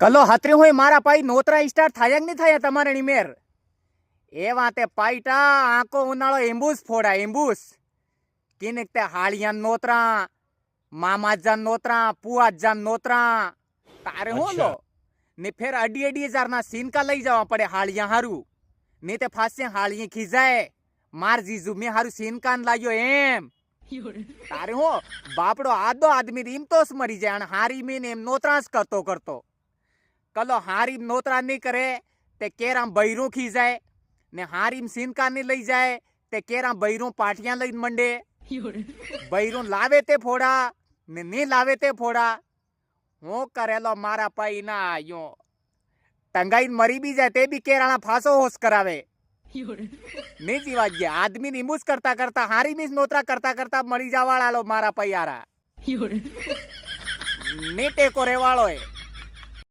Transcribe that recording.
કલો હતરી હોય મારા પાઈ નોતરા સ્ટાર્ટ થાય કે નહીં થાય તમારે નિમેર એ વાતે પાઈટા આંકો ઉનાળો એમ્બુસ ફોડા એમ્બુસ કિનેક તે હાળિયાન નોતરા મામાજાન નોતરા પુઆજાન નોતરા તારે હું લો ને ફેર અડી 1,000 ના સીનકા લઈ જવા પડે હાળિયા હારું ને તે ફાસે હાળિયે ખીજાય માર જીજુ મે હારું સીનકાન લાગ્યો એમ તારે હો બાપડો આદો આદમી એમ તો મરી જાય અને હારી મીન એમ નોતરાસ કરતો કરતો કલો હારીમ નોતરા નહીં કરે તે કેરામ બૈરું ખીજાય ને હારીમ સીનકાન ની લઈ જાય તે કેરામ બૈરું પાટિયા લઈને મંડે બૈરું લાવે તે ફોડા ને નહીં લાવે તે ફોડા હું કરેલો મારા પાઈ ના આયો ટંગાઈને મરી બી જાય તે બી કેરાણા ફાંસો હોશ કરાવે નહીં જીવા ગયા આદમી નિમુસ કરતા કરતા હારી મીસ નોતરા કરતા કરતા મરી જવાળા મારા પૈયારા ને ટેકો રેવાળો